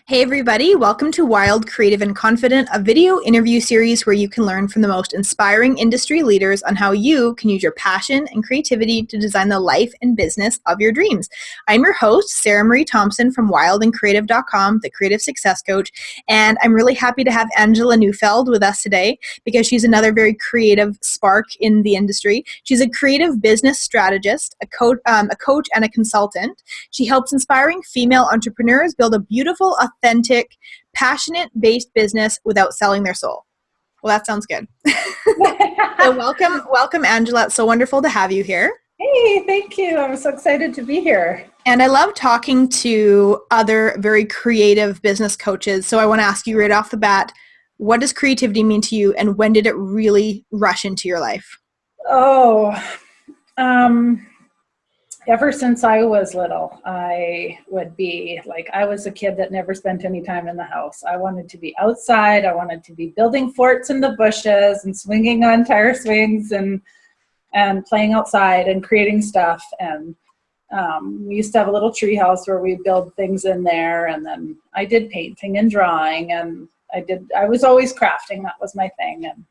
Hey everybody, welcome to Wild, Creative, and Confident, a video interview series where you can learn from the most inspiring industry leaders on how you can use your passion and creativity to design the life and business of your dreams. I'm your host, Sarah Marie Thompson from wildandcreative.com, the creative success coach, and I'm really happy to have Angela Neufeld with us today because she's another very creative spark in the industry. She's a creative business strategist, a coach, and a consultant. She helps inspiring female entrepreneurs build a beautiful, authentic, passionate-based business without selling their soul. Well, that sounds good. So welcome, Angela. It's so wonderful to have you here. Hey, thank you. I'm so excited to be here. And I love talking to other very creative business coaches. So I want to ask you right off the bat, what does creativity mean to you, and when did it really rush into your life? Ever since I was little, I was a kid that never spent any time in the house. I wanted to be outside. I wanted to be building forts in the bushes and swinging on tire swings and playing outside and creating stuff. And we used to have a little tree house where we build things in there. And then I did painting and drawing, and I was always crafting. That was my thing. And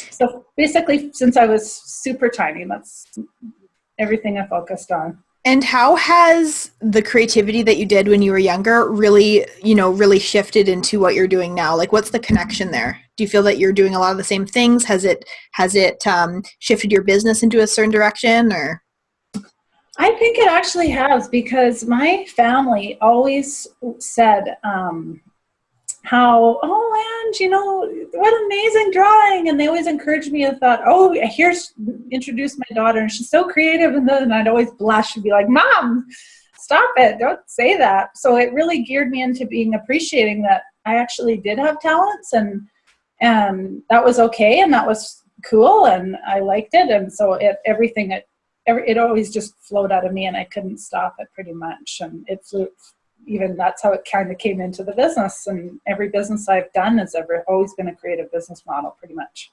so basically, since I was super tiny, that's everything I focused on. And how has the creativity that you did when you were younger really shifted into what you're doing now? Like, what's the connection there? Do you feel that you're doing a lot of the same things? Has it shifted your business into a certain direction, or? I think it actually has, because my family always said, what amazing drawing. And they always encouraged me and thought, introduce my daughter, and she's so creative. And then I'd always blush and be like, Mom, stop it. Don't say that. So it really geared me into appreciating that I actually did have talents, and that was okay. And that was cool. And I liked it. And so it always just flowed out of me, and I couldn't stop it pretty much. And it flew. Even that's how it kind of came into the business, and every business I've done has always been a creative business model, pretty much.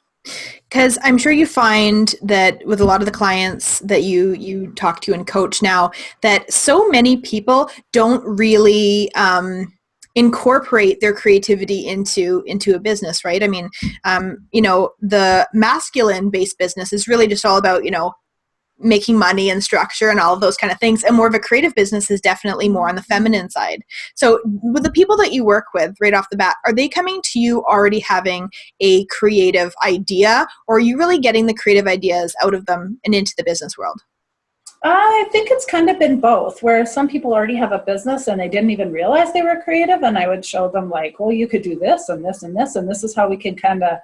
Because I'm sure you find that with a lot of the clients that you talk to and coach now, that so many people don't really incorporate their creativity into a business, right? I mean, the masculine-based business is really just all about, making money and structure and all of those kind of things. And more of a creative business is definitely more on the feminine side. So with the people that you work with right off the bat, are they coming to you already having a creative idea, or are you really getting the creative ideas out of them and into the business world? I think it's kind of been both, where some people already have a business and they didn't even realize they were creative. And I would show them like, well, you could do this and this and this, and this is how we can kind of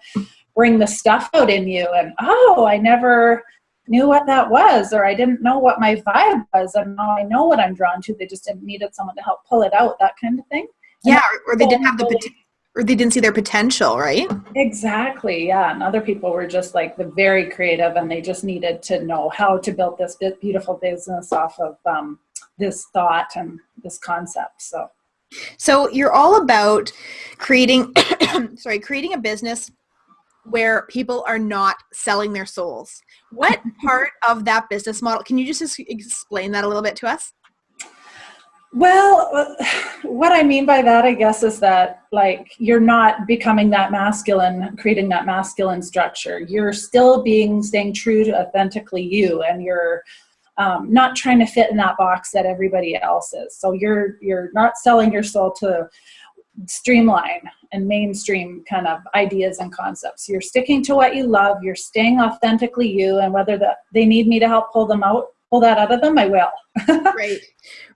bring the stuff out in you. And, I never knew what that was, or I didn't know what my vibe was, and now I know what I'm drawn to. They just needed someone to help pull it out, that kind of thing. Yeah, or they didn't have or they didn't see their potential, right? Exactly, yeah. And other people were just like the very creative, and they just needed to know how to build this beautiful business off of this thought and this concept. So you're all about creating a business where people are not selling their souls. What part of that business model, can you just explain that a little bit to us? Well, what I mean by that, I guess, is that like you're not becoming that masculine, creating that masculine structure. You're still staying true to authentically you, and you're not trying to fit in that box that everybody else is. So you're not selling your soul to streamline and mainstream kind of ideas and concepts. You're sticking to what you love. You're staying authentically you, and whether they need me to help pull that out of them, I will.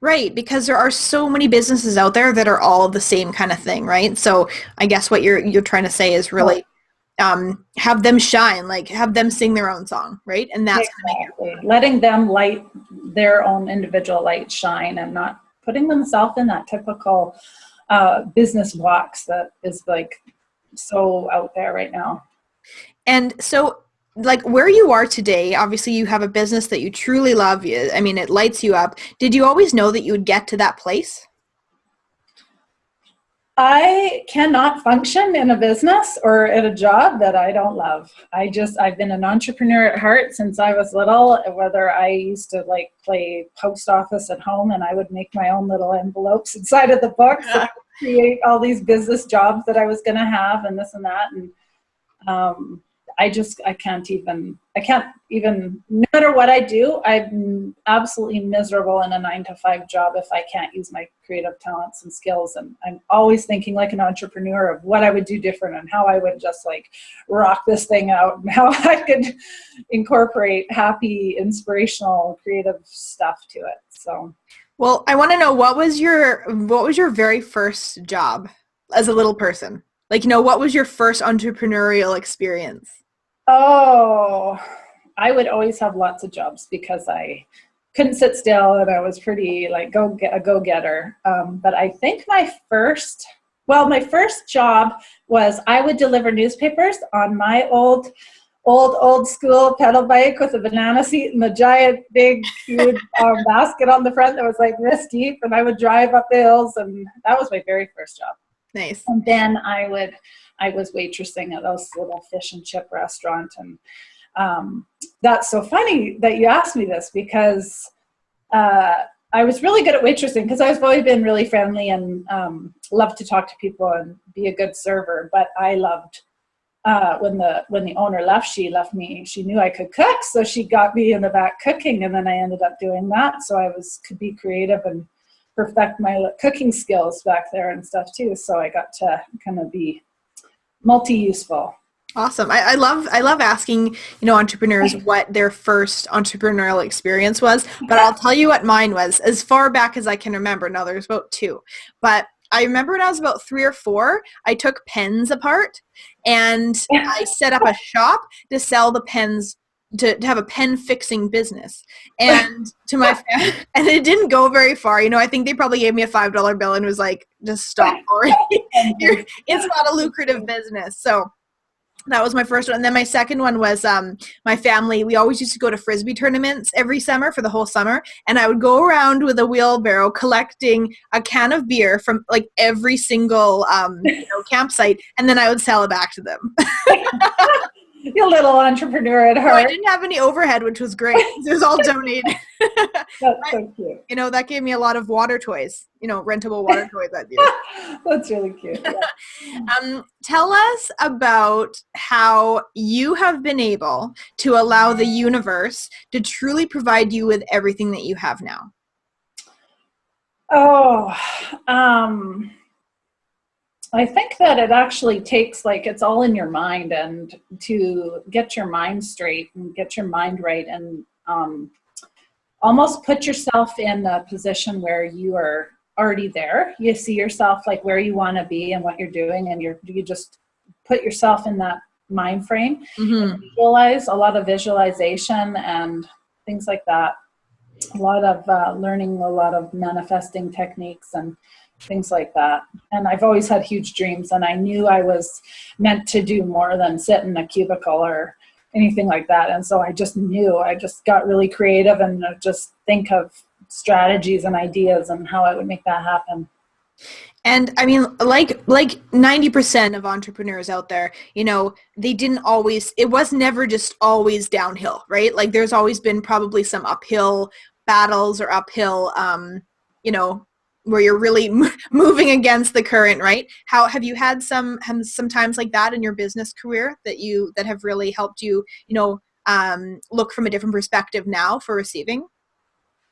Right. Because there are so many businesses out there that are all the same kind of thing, right? So I guess what you're trying to say is really have them shine, like have them sing their own song, right? And that's exactly. Letting them light their own individual light shine, and not putting themselves in that typical business box that is like so out there right now. And so like where you are today, obviously you have a business that you truly love. I mean, it lights you up. Did you always know that you would get to that place? I cannot function in a business or at a job that I don't love. I've been an entrepreneur at heart since I was little, whether I used to like play post office at home and I would make my own little envelopes inside of the books. create all these business jobs that I was going to have and this and that. And I can't even, no matter what I do, I'm absolutely miserable in a 9-to-5 job if I can't use my creative talents and skills. And I'm always thinking like an entrepreneur of what I would do different and how I would just like rock this thing out and how I could incorporate happy, inspirational, creative stuff to it. So, well, I want to know, what was your very first job as a little person? Like, what was your first entrepreneurial experience? oh, I would always have lots of jobs because I couldn't sit still and I was pretty like a go-getter. But I think my first job was I would deliver newspapers on my old school pedal bike with a banana seat and a giant big huge basket on the front that was like this deep, and I would drive up the hills, and that was my very first job. Nice. And then I was waitressing at those little fish and chip restaurant. And that's so funny that you asked me this, because I was really good at waitressing because I've always been really friendly and loved to talk to people and be a good server. But I loved when the owner left, she left me. She knew I could cook, so she got me in the back cooking, and then I ended up doing that. So I could be creative and perfect my cooking skills back there and stuff too. So I got to kind of be multi-useful. Awesome. I love asking, entrepreneurs what their first entrepreneurial experience was, but I'll tell you what mine was as far back as I can remember. Now there's about 2, but I remember when I was about 3 or 4, I took pens apart and I set up a shop to sell the pens, to have a pen fixing business, and and it didn't go very far. I think they probably gave me a $5 bill and was like, just stop already. It's not a lucrative business. So that was my first one. And then my second one was my family. We always used to go to Frisbee tournaments every summer for the whole summer. And I would go around with a wheelbarrow collecting a can of beer from like every single campsite. And then I would sell it back to them. You little entrepreneur at heart. No, I didn't have any overhead, which was great. It was all donated. That's so cute. That gave me a lot of water toys, rentable water toys that year. That's really cute. Yeah. Tell us about how you have been able to allow the universe to truly provide you with everything that you have now. I think that it actually takes, it's all in your mind, and to get your mind straight and get your mind right, and almost put yourself in a position where you are already there. You see yourself like where you want to be and what you're doing, and you just put yourself in that mind frame. Mm-hmm. Visualize, a lot of visualization and things like that. A lot of learning, a lot of manifesting techniques and things like that. And I've always had huge dreams, and I knew I was meant to do more than sit in a cubicle or anything like that. And so I just got really creative and just think of strategies and ideas and how I would make that happen. And I mean, like 90% of entrepreneurs out there, they didn't always, it was never just always downhill, right? Like there's always been probably some uphill battles or uphill, where you're really moving against the current, right? How have you had some times like that in your business career that have really helped you, look from a different perspective now for receiving?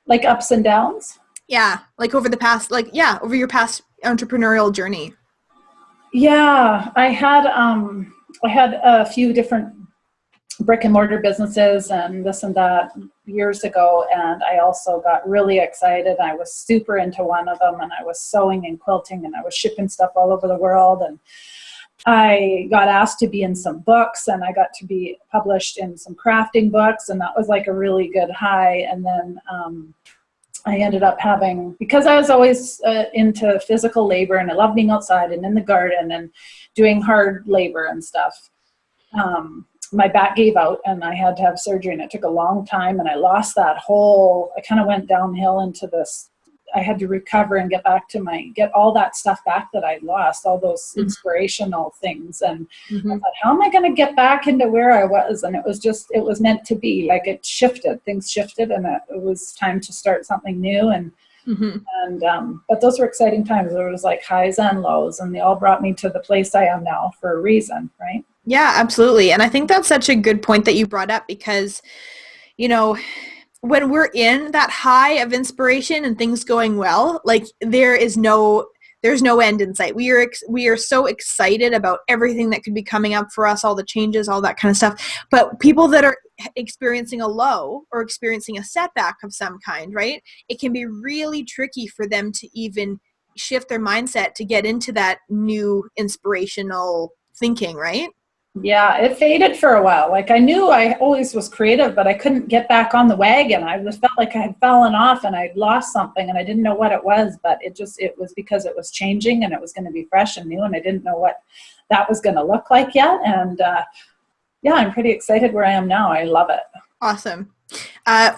Like ups and downs? Yeah. Like over your past entrepreneurial journey. Yeah. I had a few different brick and mortar businesses and this and that years ago, and I also got really excited. I was super into one of them, and I was sewing and quilting, and I was shipping stuff all over the world, and I got asked to be in some books, and I got to be published in some crafting books, and that was like a really good high. And then I ended up because I was always into physical labor, and I love being outside and in the garden and doing hard labor and stuff. My back gave out, and I had to have surgery, and it took a long time, and I lost I kind of went downhill into this. I had to recover and get all that stuff back that I lost, all those inspirational things. And I thought, how am I going to get back into where I was? And it was meant to be. Like things shifted, and it was time to start something new. And Mhm. And but those were exciting times. There was like highs and lows, and they all brought me to the place I am now for a reason, right? Yeah, absolutely. And I think that's such a good point that you brought up because, you know, when we're in that high of inspiration and things going well, like there's no end in sight. We are so excited about everything that could be coming up for us, all the changes, all that kind of stuff. But people that are experiencing a low or experiencing a setback of some kind, right? It can be really tricky for them to even shift their mindset to get into that new inspirational thinking, right? Yeah, it faded for a while. Like I knew I always was creative, but I couldn't get back on the wagon. I just felt like I had fallen off and I'd lost something and I didn't know what it was, but it was because it was changing and it was going to be fresh and new and I didn't know what that was going to look like yet. And yeah, I'm pretty excited where I am now. I love it. Awesome.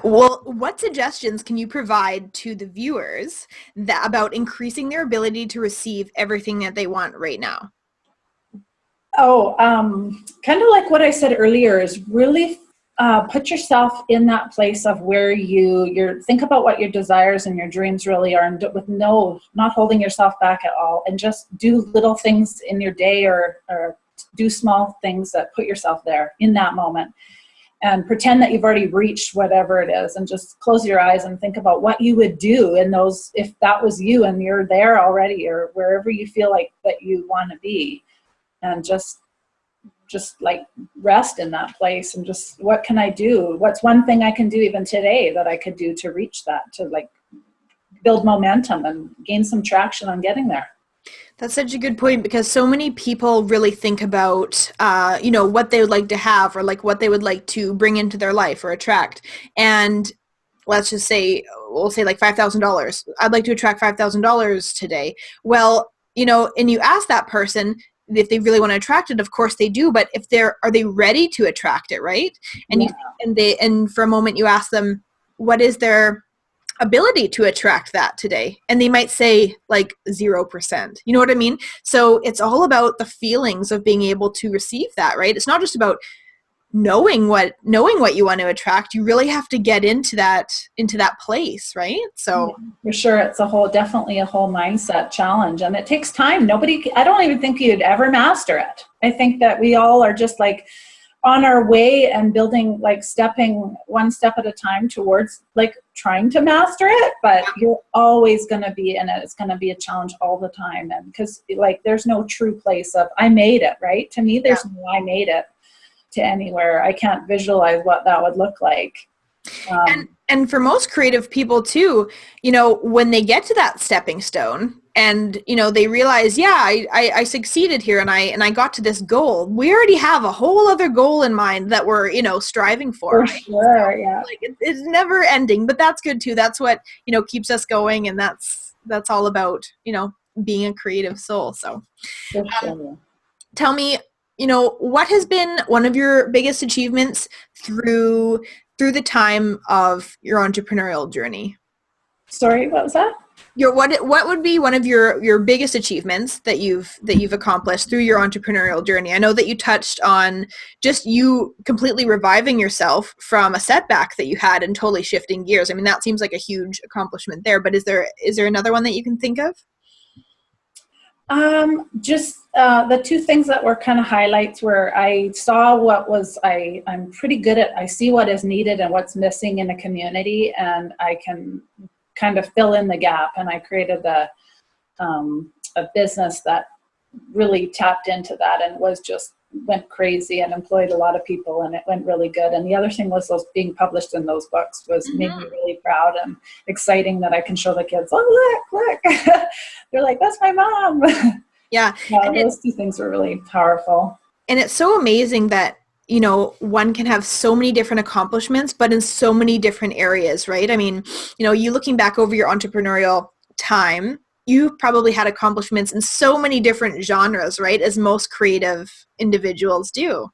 Well, what suggestions can you provide to the viewers about increasing their ability to receive everything that they want right now? Oh, kind of like what I said earlier is really put yourself in that place of where you're think about what your desires and your dreams really are, and with not holding yourself back at all, and just do little things in your day or do small things that put yourself there in that moment. And pretend that you've already reached whatever it is, and just close your eyes and think about what you would do in those, if that was you and you're there already, or wherever you feel like that you want to be, and just like rest in that place and just, what can I do? What's one thing I can do even today that I could do to reach that, to like build momentum and gain some traction on getting there? That's such a good point because so many people really think about, what they would like to have or like what they would like to bring into their life or attract. And let's just say, we'll say like $5,000. I'd like to attract $5,000 today. Well, and you ask that person if they really want to attract it. Of course they do, but are they ready to attract it, right? And Yeah, and for a moment you ask them, what is their ability to attract that today, and they might say like 0%. You know what I mean? So it's all about the feelings of being able to receive that, right? It's not just about knowing what you want to attract. You really have to get into that place, right? So for sure. It's definitely a whole mindset challenge, and it takes time. I don't even think you'd ever master it. I think that we all are just like on our way and building, like stepping one step at a time towards like trying to master it, but you're always going to be in it. It's going to be a challenge all the time. And because like there's no true place of I made it, right? To me, there's no I made it to anywhere. I can't visualize what that would look like. And for most creative people too, when they get to that stepping stone and they realize, yeah, I succeeded here and I got to this goal, we already have a whole other goal in mind that we're striving for, For right? sure, yeah. Like it's never ending, but that's good too. That's what keeps us going, and that's all about being a creative soul. So For sure. tell me, what has been one of your biggest achievements through the time of your entrepreneurial journey? Sorry, what was that? What would be one of your biggest achievements that you've accomplished through your entrepreneurial journey? I know that you touched on just you completely reviving yourself from a setback that you had and totally shifting gears. I mean, that seems like a huge accomplishment there, but is there another one that you can think of? Just the two things that were kind of highlights where I saw I'm pretty good at, I see what is needed and what's missing in a community, and I can kind of fill in the gap. And I created a business that really tapped into that and went crazy and employed a lot of people, and it went really good. And the other thing was those being published in those books made me really proud and exciting that I can show the kids, oh, look. They're like, that's my mom. Yeah. Those two things were really powerful. And it's so amazing that one can have so many different accomplishments, but in so many different areas, right? I mean, you looking back over your entrepreneurial time, you probably had accomplishments in so many different genres, right? As most creative individuals do.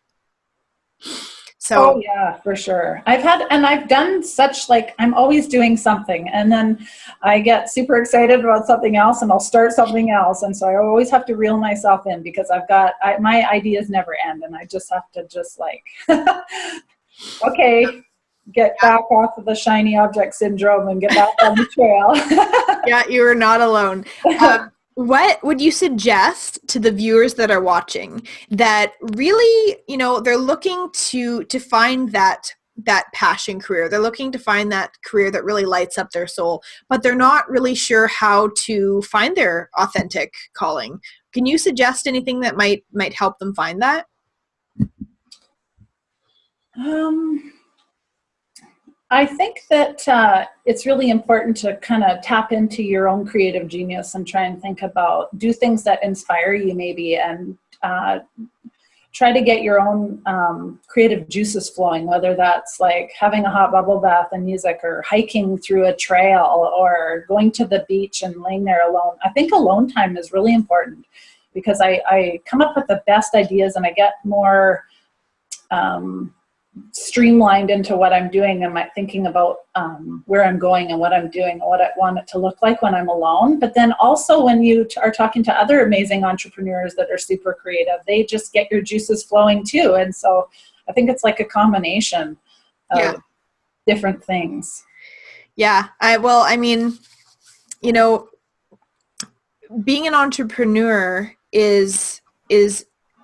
So, oh yeah, for sure. I've done such, like, I'm always doing something, and then I get super excited about something else and I'll start something else. And so I always have to reel myself in because my ideas never end, and I just have to like, okay, get back off of the shiny object syndrome and get back on the trail. Yeah, you are not alone. What would you suggest to the viewers that are watching that really, they're looking to find that passion career. They're looking to find that career that really lights up their soul, but they're not really sure how to find their authentic calling. Can you suggest anything that might help them find that? I think that it's really important to kind of tap into your own creative genius and try and think about, do things that inspire you maybe, and try to get your own creative juices flowing, whether that's like having a hot bubble bath and music, or hiking through a trail, or going to the beach and laying there alone. I think alone time is really important, because I come up with the best ideas, and I get more streamlined into what I'm doing, and my thinking about where I'm going and what I'm doing and what I want it to look like when I'm alone. But then also when you are talking to other amazing entrepreneurs that are super creative, they just get your juices flowing too. And so I think it's like a combination of different things. Yeah. Being an entrepreneur is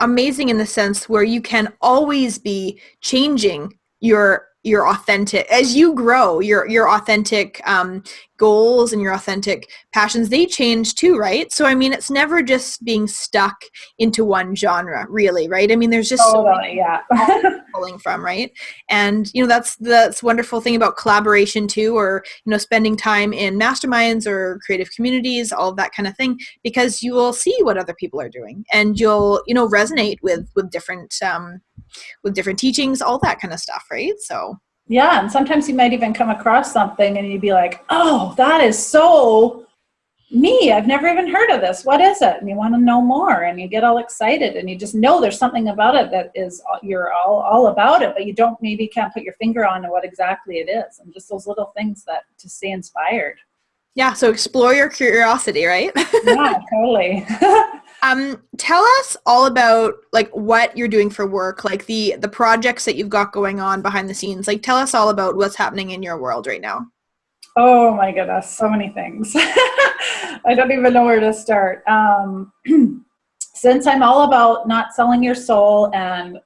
amazing in the sense where you can always be changing your authentic, as you grow, your authentic goals and your authentic passions, they change too, right? So it's never just being stuck into one genre, really, right? There's just totally, pulling from, right? And that's wonderful thing about collaboration too, or spending time in masterminds or creative communities, all of that kind of thing, because you will see what other people are doing, and you'll resonate with different teachings, all that kind of stuff, right? So yeah, and sometimes you might even come across something and you'd be like, oh, that is so me. I've never even heard of this. What is it? And you want to know more, and you get all excited, and you just know there's something about it that is, you're all about it, but you can't put your finger on what exactly it is. And just those little things that to stay inspired. Yeah, so explore your curiosity, right? Yeah, totally. Tell us all about like what you're doing for work, like the projects that you've got going on behind the scenes. Like, tell us all about what's happening in your world right now. Oh my goodness, so many things. I don't even know where to start. Since I'm all about not selling your soul and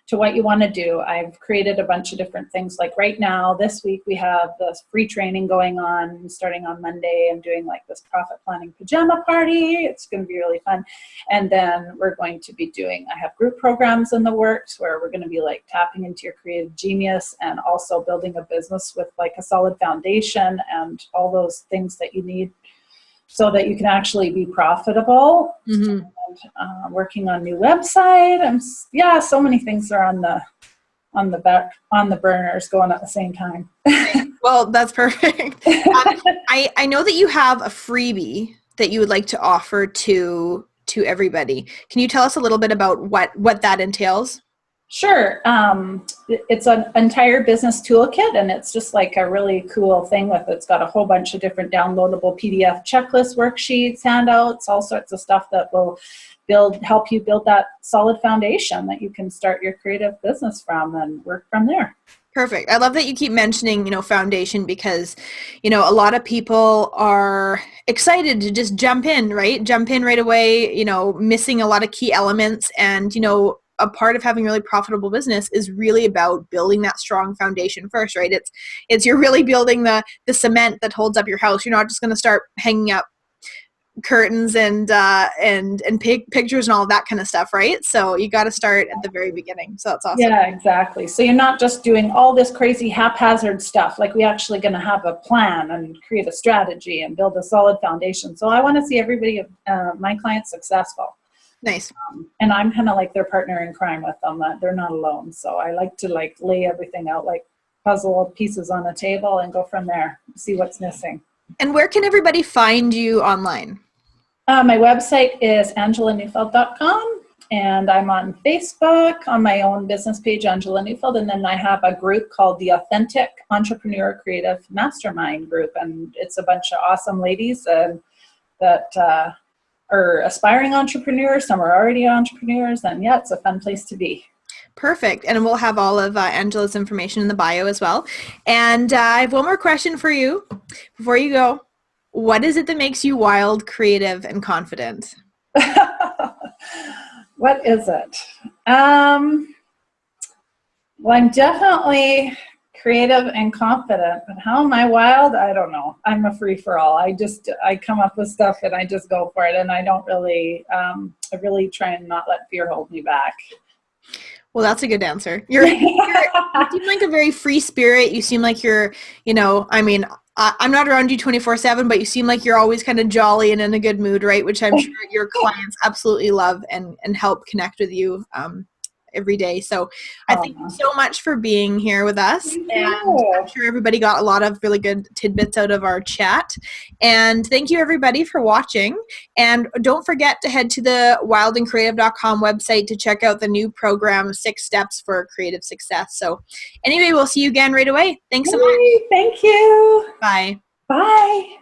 to what you want to do, I've created a bunch of different things. Like right now, this week, we have this free training going on starting on Monday. I'm doing like this profit planning pajama party. It's going to be really fun. And then we're going to be I have group programs in the works where we're going to be like tapping into your creative genius, and also building a business with like a solid foundation and all those things that you need so that you can actually be profitable. Mm-hmm. And, working on new website. So many things are on the burners going at the same time. Well, that's perfect. I know that you have a freebie that you would like to offer to everybody. Can you tell us a little bit about what that entails? Sure. It's an entire business toolkit, and it's just like a really cool thing it's got a whole bunch of different downloadable PDF checklists, worksheets, handouts, all sorts of stuff that will help you build that solid foundation that you can start your creative business from and work from there. Perfect. I love that you keep mentioning, foundation, because, a lot of people are excited to just jump in right away, missing a lot of key elements. And, a part of having a really profitable business is really about building that strong foundation first, right? It's you're really building the cement that holds up your house. You're not just going to start hanging up curtains and pictures and all of that kind of stuff, right? So you got to start at the very beginning. So that's awesome. Yeah, exactly. So you're not just doing all this crazy haphazard stuff. Like, we're actually going to have a plan and create a strategy and build a solid foundation. So I want to see everybody, my clients, successful. Nice. And I'm kind of like their partner in crime with them. They're not alone. So I like to like lay everything out like puzzle pieces on a table and go from there, see what's missing. And where can everybody find you online? My website is angelaneufeld.com, and I'm on Facebook on my own business page, Angela Neufeld, and then I have a group called the Authentic Entrepreneur Creative Mastermind Group, and it's a bunch of awesome ladies that are aspiring entrepreneurs. Some are already entrepreneurs, and yeah, it's a fun place to be. Perfect. And we'll have all of Angela's information in the bio as well. And I have one more question for you before you go. What is it that makes you wild, creative, and confident? What is it? Well, I'm definitely creative and confident, but how am I wild? I don't know. I'm a free for all. I come up with stuff and I just go for it. And I don't really, I really try and not let fear hold me back. Well, that's a good answer. You seem like a very free spirit. You seem like you're, I mean, I'm not around you 24/7, but you seem like you're always kind of jolly and in a good mood, right? Which I'm sure your clients absolutely love and help connect with you every day. So I thank you so much for being here with us. And I'm sure everybody got a lot of really good tidbits out of our chat. And thank you everybody for watching. And don't forget to head to the wildandcreative.com website to check out the new program, 6 Steps for Creative Success. So anyway, we'll see you again right away. Thanks so much. Thank you. Bye. Bye.